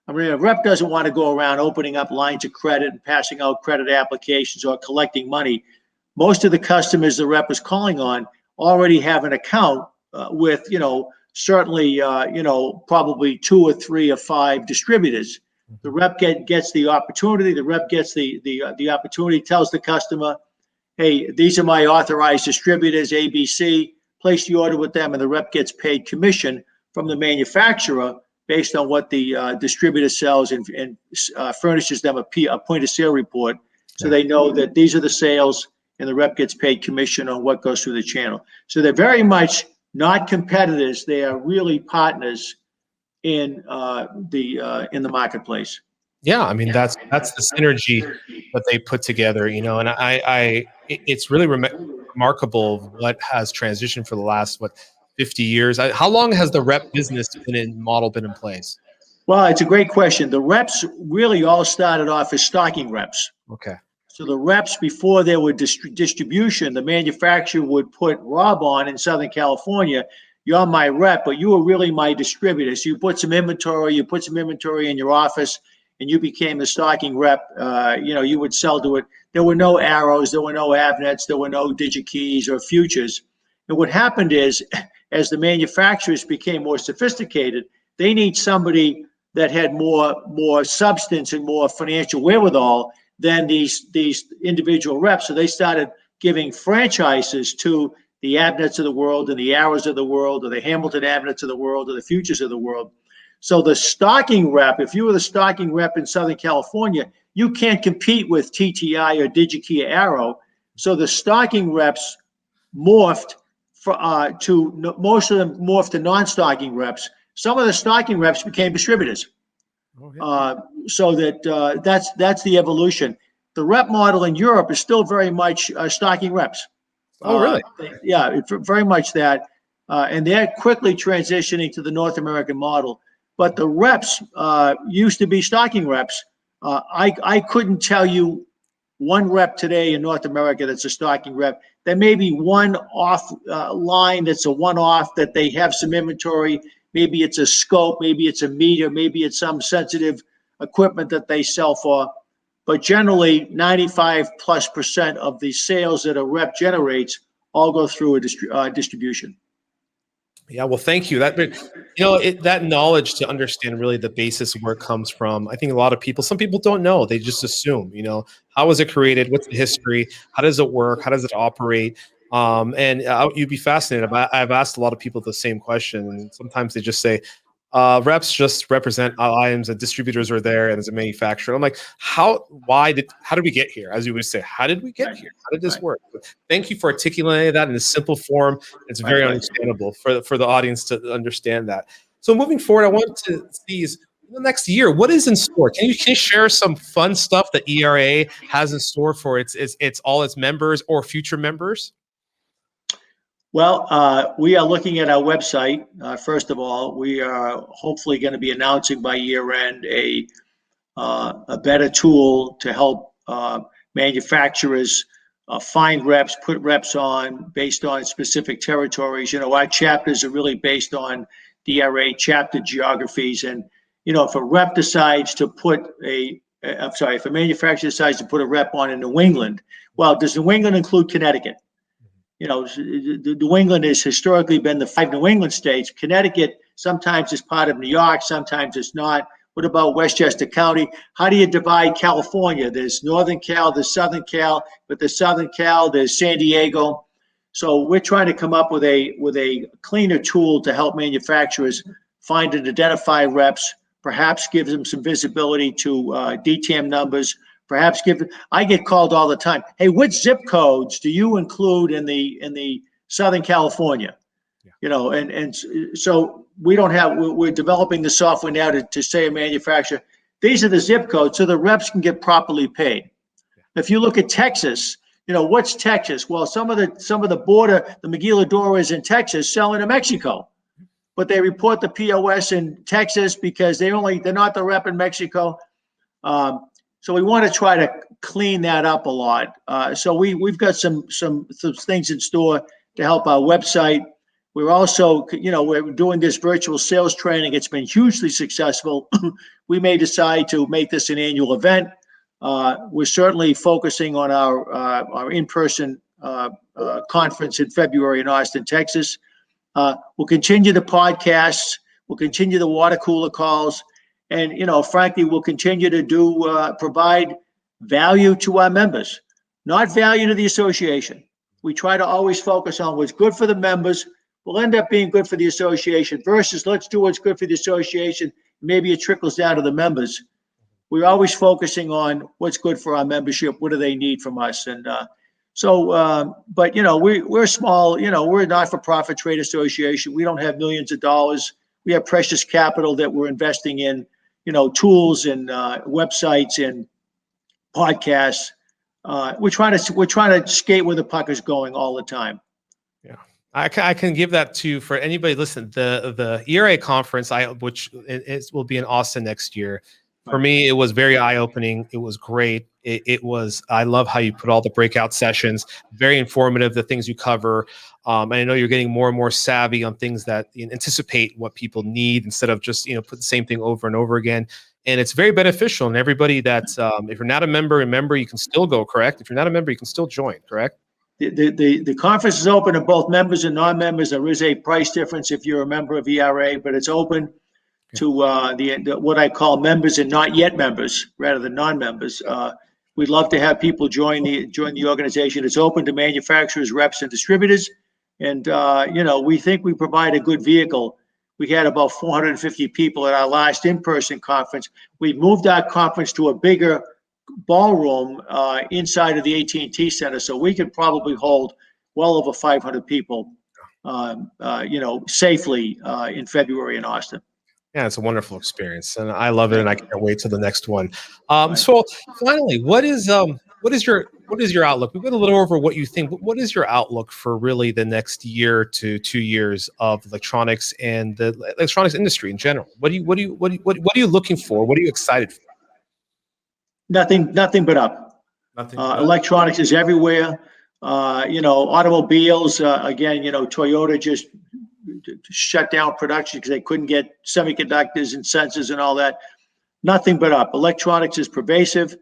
I mean, a rep doesn't want to go around opening up lines of credit and passing out credit applications or collecting money. Most of the customers the rep is calling on already have an account with, certainly, probably 2 or 3 or 5 distributors. The rep gets the opportunity. The rep gets the opportunity, tells the customer, hey, these are my authorized distributors, ABC, place the order with them, and the rep gets paid commission from the manufacturer based on what the distributor sells and furnishes them a point of sale report. So they know that these are the sales, and the rep gets paid commission on what goes through the channel. So they're very much not competitors. They are really partners in the marketplace. Yeah, I mean that's the synergy that they put together, and it's really remarkable what has transitioned for the last 50 years. How long has the rep business been in place? Well, it's a great question. The reps really all started off as stocking reps. Okay. So the reps, before there were distribution, the manufacturer would put Rob on in Southern California. You're my rep, but you were really my distributor. So you put some inventory in your office, and you became the stocking rep. You would sell to it. There were no arrows, there were no avnets, there were no DigiKeys or futures. And what happened is, as the manufacturers became more sophisticated, they need somebody that had more substance and more financial wherewithal than these individual reps. So they started giving franchises to the Avnets of the world and the Arrows of the world, or the Hamilton Avnets of the world, or the Futures of the world. So the stocking rep, if you were the stocking rep in Southern California, you can't compete with TTI or DigiKey Arrow. So the stocking reps morphed most of them morphed to non-stocking reps. Some of the stocking reps became distributors. So that's the evolution. The rep model in Europe is still very much stocking reps. Oh, really? Yeah, it's very much that. And they're quickly transitioning to the North American model. But the reps used to be stocking reps. I couldn't tell you one rep today in North America that's a stocking rep. There may be one off line that's a one-off that they have some inventory. Maybe it's a scope, maybe it's a meter, maybe it's some sensitive equipment that they sell for. But generally, 95+% of the sales that a rep generates all go through a distribution. Yeah, well, thank you. That knowledge to understand really the basis of where it comes from. I think a lot of people, some people don't know. They just assume, how was it created? What's the history? How does it work? How does it operate? And you'd be fascinated. I've asked a lot of people the same question, and sometimes they just say, reps just represent items, and distributors are there, and as a manufacturer. I'm like, how did we get here? As you would say, how did we get here? How did this work? But thank you for articulating that in a simple form. It's very understandable for the audience to understand that. So moving forward, I want to see the next year, what is in store? Can you share some fun stuff that EERA has in store for all its members or future members? Well, we are looking at our website. First of all, we are hopefully going to be announcing by year end a better tool to help manufacturers find reps, put reps on based on specific territories. Our chapters are really based on DRA chapter geographies. And, if a rep decides to if a manufacturer decides to put a rep on in New England, well, does New England include Connecticut? New England has historically been the 5 New England states. Connecticut sometimes is part of New York, sometimes it's not. What about Westchester County? How do you divide California? There's Northern Cal, there's Southern Cal, but there's Southern Cal, there's San Diego. So we're trying to come up with a cleaner tool to help manufacturers find and identify reps, perhaps give them some visibility to DTAM numbers. Perhaps I get called all the time. Hey, which zip codes do you include in the Southern California? Yeah. And so we're developing the software now to say a manufacturer, these are the zip codes so the reps can get properly paid. Yeah. If you look at Texas, what's Texas? Well, some of the border, the maquiladoras in Texas sell into Mexico, but they report the POS in Texas because they're not the rep in Mexico. So we want to try to clean that up a lot. So we've got some things in store to help our website. We're also, we're doing this virtual sales training. It's been hugely successful. We may decide to make this an annual event. We're certainly focusing on our in-person conference in February in Austin, Texas. We'll continue the podcasts. We'll continue the water cooler calls. And, frankly, we'll continue to provide value to our members, not value to the association. We try to always focus on what's good for the members will end up being good for the association versus let's do what's good for the association. Maybe it trickles down to the members. We're always focusing on what's good for our membership. What do they need from us? And but, we're small, we're a not-for-profit trade association. We don't have millions of dollars. We have precious capital that we're investing in, tools and websites and podcasts. We're trying to skate where the puck is going all the time. Yeah, I can give that for anybody. Listen, the EERA conference, which will be in Austin next year. For me, it was very eye-opening. It was great. I love how you put all the breakout sessions, very informative, the things you cover. And I know you're getting more and more savvy on things that anticipate what people need instead of just, put the same thing over and over again. And it's very beneficial. And everybody that's, if you're not a member, remember, you can still go, correct? If you're not a member, you can still join, correct? The conference is open to both members and non-members. There is a price difference if you're a member of EERA, but it's open to what I call members and not yet members rather than non-members. We'd love to have people join the organization. It's open to manufacturers, reps, and distributors. And, we think we provide a good vehicle. We had about 450 people at our last in-person conference. We moved our conference to a bigger ballroom inside of the AT&T Center, so we could probably hold well over 500 people, safely in February in Austin. Yeah, it's a wonderful experience, and I love it, and I can't wait till the next one. Right. So finally, what is your outlook? We went a little over what you think, but what is your outlook for really the next year to 2 years of electronics and the electronics industry in general? What are you looking for? What are you excited for? Nothing but up. Nothing. But Electronics is everywhere. Automobiles, again, Toyota just shut down production because they couldn't get semiconductors and sensors and all that. Nothing but up. Electronics is pervasive.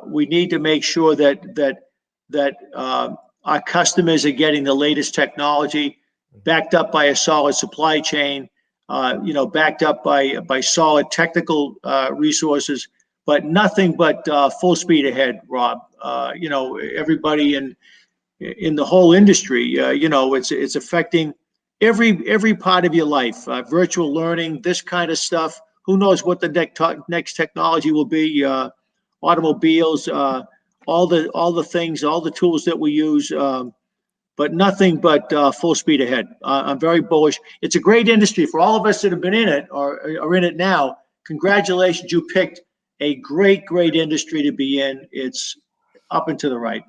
We need to make sure that our customers are getting the latest technology, backed up by a solid supply chain, backed up by solid technical resources, but nothing but full speed ahead, Rob. Everybody in the whole industry, it's affecting every part of your life. Virtual learning, this kind of stuff. Who knows what the next technology will be? Automobiles, all the things, all the tools that we use, but nothing but full speed ahead. I'm very bullish. It's a great industry for all of us that have been in it or are in it now. Congratulations, you picked a great industry to be in. It's up and to the right.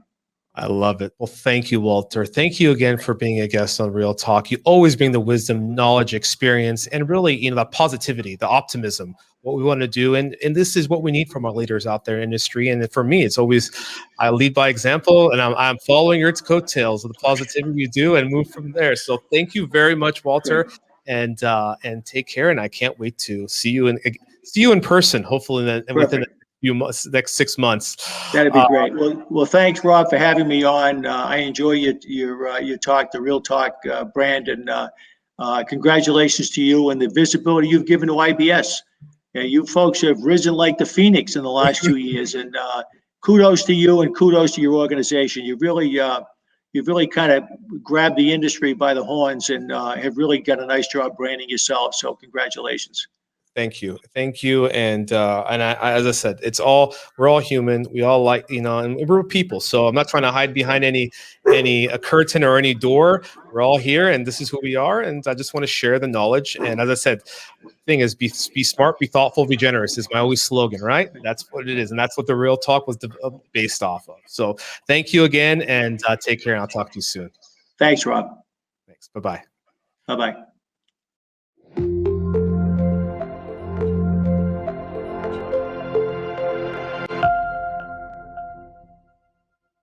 I love it. Well, thank you, Walter. Thank you again for being a guest on Real Talk. You always bring the wisdom, knowledge, experience, and really, the positivity, the optimism, what we want to do. And this is what we need from our leaders out there in industry. And for me, it's always, I lead by example, and I'm following your coattails of the positivity you do and move from there. So thank you very much, Walter, and take care. And I can't wait to see you in person, hopefully within the few months, next 6 months. That'd be great. Well, thanks, Rob, for having me on. I enjoy your talk, the Real Talk brand, and congratulations to you and the visibility you've given to IBS. You folks have risen like the phoenix in the last 2 years, and kudos to you and kudos to your organization. You've really kind of grabbed the industry by the horns and have really done a nice job branding yourself. So congratulations. Thank you. And as I said, we're all human. We all and we're people. So I'm not trying to hide behind any a curtain or any door. We're all here, and this is who we are. And I just want to share the knowledge. And as I said, the thing is, be smart, be thoughtful, be generous is my always slogan, right? That's what it is, and that's what the Real Talk was based off of. So thank you again, and take care. And I'll talk to you soon. Thanks, Rob. Thanks. Bye-bye. Bye-bye.